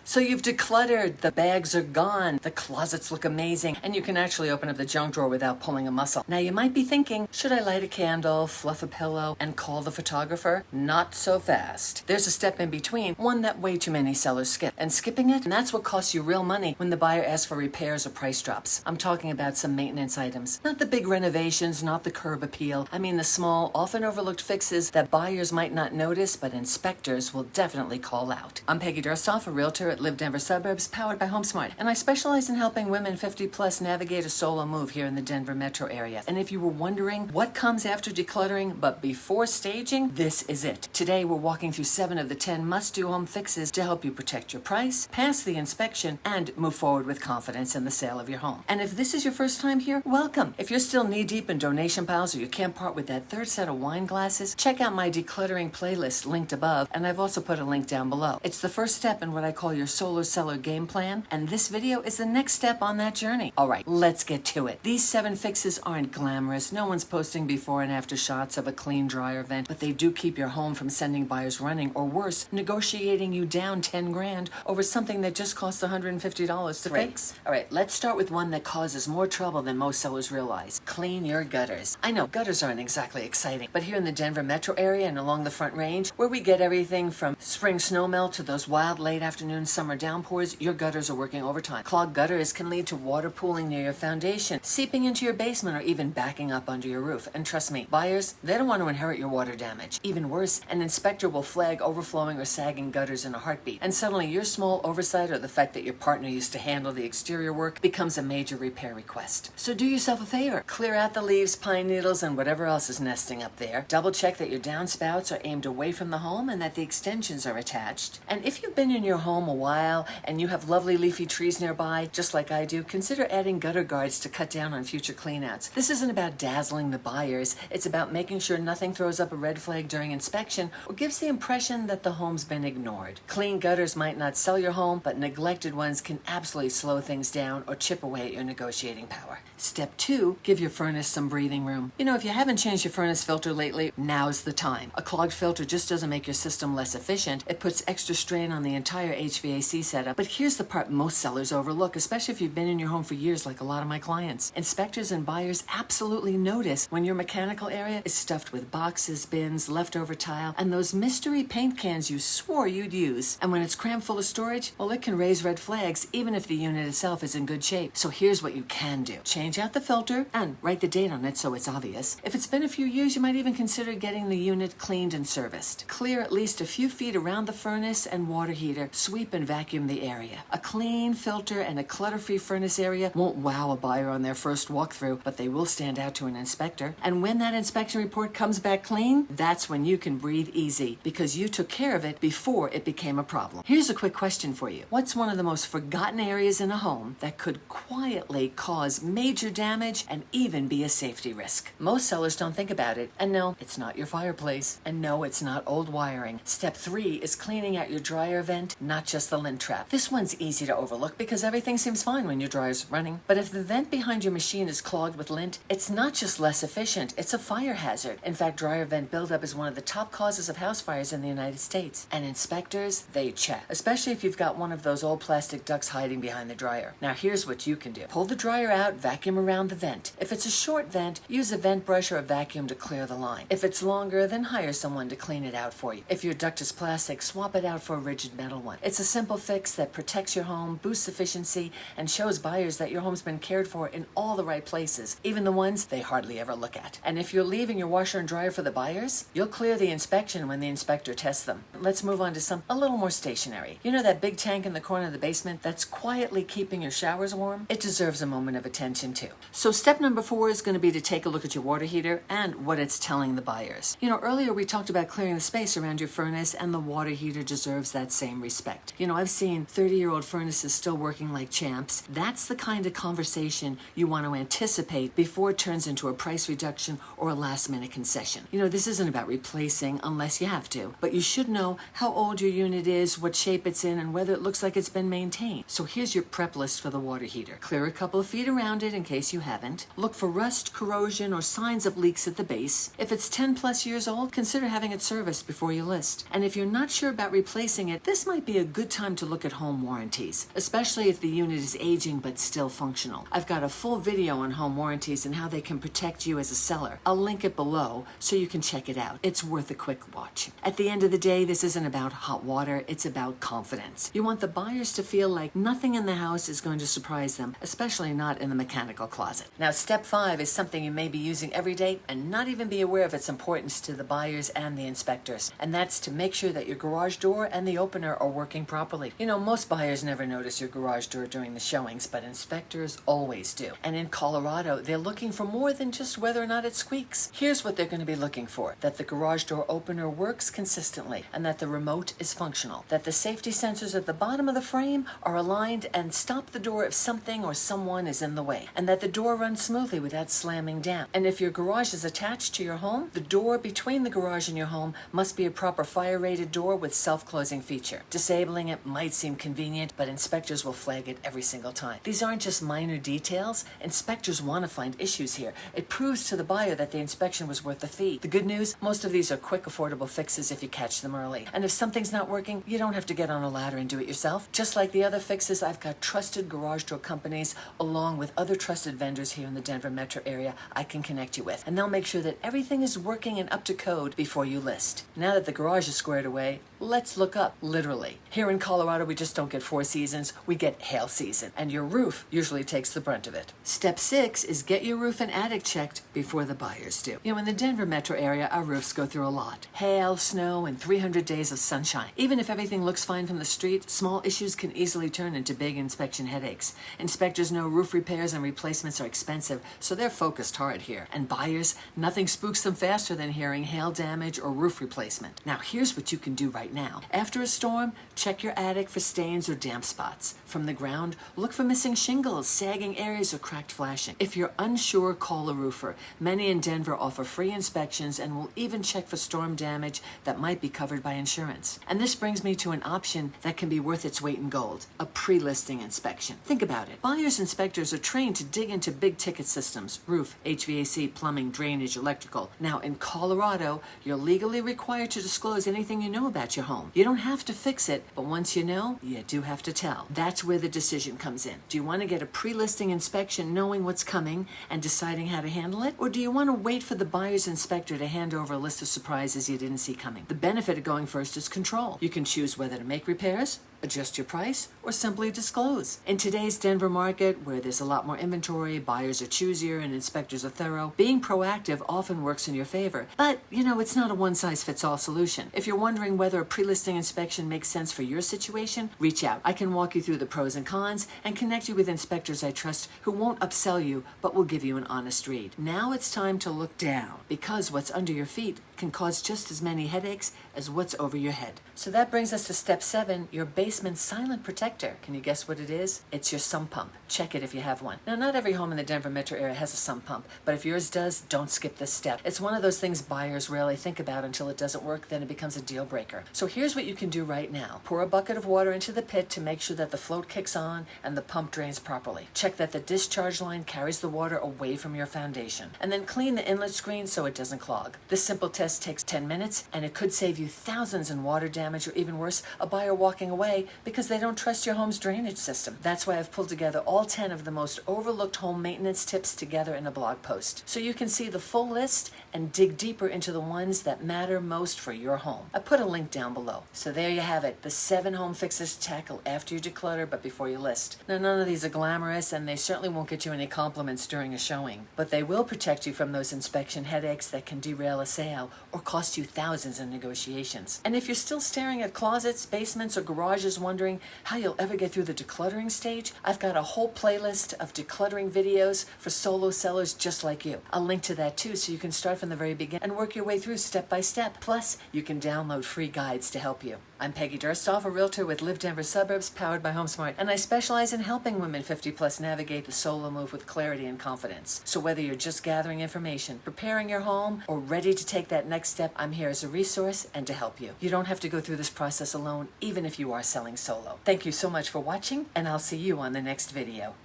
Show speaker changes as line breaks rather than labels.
So you've decluttered, the bags are gone, the closets look amazing, and you can actually open up the junk drawer without pulling a muscle. Now you might be thinking, should I light a candle, fluff a pillow, and call the photographer? Not so fast. There's a step in between, one that way too many sellers skip. And skipping it, and that's what costs you real money when the buyer asks for repairs or price drops. I'm talking about some maintenance items. Not the big renovations, not the curb appeal. I mean the small, often overlooked fixes that buyers might not notice, but inspectors will definitely call out. I'm Peggy Dursthoff, a realtor at Live Denver Suburbs, powered by HomeSmart, and I specialize in helping women 50 plus navigate a solo move here in the Denver metro area. And if you were wondering what comes after decluttering but before staging, this is it. Today we're walking through 7 of the 10 must-do home fixes to help you protect your price, pass the inspection, and move forward with confidence in the sale of your home. And if this is your first time here, welcome. If you're still knee-deep in donation piles or you can't part with that third set of wine glasses, check out my decluttering playlist linked above, and I've also put a link down below. It's the first step in what I call your solar seller game plan, and this video is the next step on that journey. All right, let's get to it. These 7 fixes aren't glamorous. No one's posting before and after shots of a clean dryer vent, but they do keep your home from sending buyers running, or worse, negotiating you down 10 grand over something that just costs $150 to fix. All right, let's start with one that causes more trouble than most sellers realize. Clean your gutters. I know gutters aren't exactly exciting, but here in the Denver metro area and along the Front Range, where we get everything from spring snowmelt to those wild late afternoon summer downpours, your gutters are working overtime. Clogged gutters can lead to water pooling near your foundation, seeping into your basement, or even backing up under your roof. And trust me, buyers, they don't want to inherit your water damage. Even worse, an inspector will flag overflowing or sagging gutters in a heartbeat, and suddenly your small oversight or the fact that your partner used to handle the exterior work becomes a major repair request. So do yourself a favor. Clear out the leaves, pine needles, and whatever else is nesting up there. Double check that your downspouts are aimed away from the home and that the extensions are attached. And if you've been in your home a while and you have lovely leafy trees nearby, just like I do, consider adding gutter guards to cut down on future cleanouts. This isn't about dazzling the buyers. It's about making sure nothing throws up a red flag during inspection or gives the impression that the home's been ignored. Clean gutters might not sell your home, but neglected ones can absolutely slow things down or chip away at your negotiating power. Step 2, give your furnace some breathing room. You know, if you haven't changed your furnace filter lately, now's the time. A clogged filter just doesn't make your system less efficient. It puts extra strain on the entire HVAC setup. But here's the part most sellers overlook, especially if you've been in your home for years like a lot of my clients. Inspectors and buyers absolutely notice when your mechanical area is stuffed with boxes, bins, leftover tile, and those mystery paint cans you swore you'd use. And when it's crammed full of storage, well, it can raise red flags even if the unit itself is in good shape. So here's what you can do. Change out the filter and write the date on it so it's obvious. If it's been a few years, you might even consider getting the unit cleaned and serviced. Clear at least a few feet around the furnace and water heater. Sweep and vacuum the area. A clean filter and a clutter-free furnace area won't wow a buyer on their first walkthrough, but they will stand out to an inspector. And when that inspection report comes back clean, that's when you can breathe easy because you took care of it before it became a problem. Here's a quick question for you. What's one of the most forgotten areas in a home that could quietly cause major damage and even be a safety risk? Most sellers don't think about it. And no, it's not your fireplace. And no, it's not old wiring. Step 3 is cleaning out your dryer vent, not just the lint trap. This one's easy to overlook because everything seems fine when your dryer's running. But if the vent behind your machine is clogged with lint, it's not just less efficient, it's a fire hazard. In fact, dryer vent buildup is one of the top causes of house fires in the United States. And inspectors, they check, especially if you've got one of those old plastic ducts hiding behind the dryer. Now here's what you can do. Pull the dryer out, vacuum around the vent. If it's a short vent, use a vent brush or a vacuum to clear the line. If it's longer, then hire someone to clean it out for you. If your duct is plastic, swap it out for a rigid metal one. It's a simple fix that protects your home, boosts efficiency, and shows buyers that your home's been cared for in all the right places, even the ones they hardly ever look at. And if you're leaving your washer and dryer for the buyers, you'll clear the inspection when the inspector tests them. Let's move on to something a little more stationary. You know that big tank in the corner of the basement that's quietly keeping your showers warm? It deserves a moment of attention too. So step number 4 is going to be to take a look at your water heater and what it's telling the buyers. You know, earlier we talked about clearing the space around your furnace, and the water heater deserves that same respect. You know, I've seen 30-year-old furnaces still working like champs. That's the kind of conversation you want to anticipate before it turns into a price reduction or a last-minute concession. You know, this isn't about replacing unless you have to, but you should know how old your unit is, what shape it's in, and whether it looks like it's been maintained. So here's your prep list for the water heater. Clear a couple of feet around it in case you haven't. Look for rust, corrosion, or signs of leaks at the base. If it's 10 plus years old, consider having it serviced before you list. And if you're not sure about replacing it, this might be a good time to look at home warranties, especially if the unit is aging but still functional. I've got a full video on home warranties and how they can protect you as a seller. I'll link it below so you can check it out. It's worth a quick watch. At the end of the day, this isn't about hot water, it's about confidence. You want the buyers to feel like nothing in the house is going to surprise them, especially not in the mechanical closet. Now, step 5 is something you may be using every day and not even be aware of its importance to the buyers and the inspectors. And that's to make sure that your garage door and the opener are working properly. You know, most buyers never notice your garage door during the showings, but inspectors always do. And in Colorado, they're looking for more than just whether or not it squeaks. Here's what they're going to be looking for: that the garage door opener works consistently and that the remote is functional, that the safety sensors at the bottom of the frame are aligned and stop the door if something or someone is in the way, and that the door runs smoothly without slamming down. And if your garage is attached to your home, the door between the garage and your home must be a proper fire-rated door with self-closing feature. Disabling it might seem convenient, but inspectors will flag it every single time. These aren't just minor details. Inspectors want to find issues here. It proves to the buyer that the inspection was worth the fee. The good news, most of these are quick, affordable fixes if you catch them early. And if something's not working, you don't have to get on a ladder and do it yourself. Just like the other fixes, I've got trusted garage door companies along with other trusted vendors here in the Denver metro area I can connect you with. And they'll make sure that everything is working and up to code before you list. Now that the garage is squared away, let's look up, literally. Here in Colorado, we just don't get 4 seasons, we get hail season. And your roof usually takes the brunt of it. Step 6 is get your roof and attic checked before the buyers do. You know, in the Denver metro area, our roofs go through a lot. Hail, snow, and 300 days of sunshine. Even if everything looks fine from the street, small issues can easily turn into big inspection headaches. Inspectors know roof repairs and replacements are expensive, so they're focused hard here. And buyers, nothing spooks them faster than hearing hail damage or roof replacement. Now, here's what you can do right now. After a storm, check your attic for stains or damp spots. From the ground, look for missing shingles, sagging areas, or cracked flashing. If you're unsure, call a roofer. Many in Denver offer free inspections and will even check for storm damage that might be covered by insurance. And this brings me to an option that can be worth its weight in gold: a pre-listing inspection. Think about it. Buyers inspectors are trained to dig into big ticket systems: roof, HVAC, plumbing, drainage, electrical. Now, in Colorado, you're legally required to disclose anything you know about your home. You don't have to fix it, but once you know, you do have to tell. That's where the decision comes in. Do you want to get a pre-listing inspection knowing what's coming and deciding how to handle it? Or do you want to wait for the buyer's inspector to hand over a list of surprises you didn't see coming? The benefit of going first is control. You can choose whether to make repairs, adjust your price, or simply disclose. In today's Denver market, where there's a lot more inventory, buyers are choosier, and inspectors are thorough, being proactive often works in your favor. But, you know, it's not a one-size-fits-all solution. If you're wondering whether a pre-listing inspection makes sense for your situation, reach out. I can walk you through the pros and cons and connect you with inspectors I trust who won't upsell you, but will give you an honest read. Now it's time to look down, because what's under your feet can cause just as many headaches as what's over your head. So that brings us to step 7, your basement silent protector. Can you guess what it is? It's your sump pump. Check it if you have one. Now, not every home in the Denver metro area has a sump pump, but if yours does, don't skip this step. It's one of those things buyers rarely think about until it doesn't work, then it becomes a deal breaker. So here's what you can do right now. Pour a bucket of water into the pit to make sure that the float kicks on and the pump drains properly. Check that the discharge line carries the water away from your foundation. And then clean the inlet screen so it doesn't clog. This simple test takes 10 minutes, and it could save you thousands in water damage, or even worse, a buyer walking away because they don't trust your home's drainage system. That's why I've pulled together all 10 of the most overlooked home maintenance tips together in a blog post, so you can see the full list and dig deeper into the ones that matter most for your home. I put a link down below. So there you have it, the 7 home fixes to tackle after you declutter but before you list. Now, none of these are glamorous, and they certainly won't get you any compliments during a showing, but they will protect you from those inspection headaches that can derail a sale or cost you thousands in negotiations. And if you're still staring at closets, basements, or garages wondering how you'll ever get through the decluttering stage, I've got a whole playlist of decluttering videos for solo sellers just like you. I'll link to that too, so you can start from the very beginning and work your way through step by step. Plus, you can download free guides to help you. I'm Peggy Dursthoff, a realtor with Live Denver Suburbs, powered by HomeSmart, and I specialize in helping women 50 plus navigate the solo move with clarity and confidence. So whether you're just gathering information, preparing your home, or ready to take that next step, I'm here as a resource and to help you. You don't have to go through this process alone, even if you are selling solo. Thank you so much for watching, and I'll see you on the next video.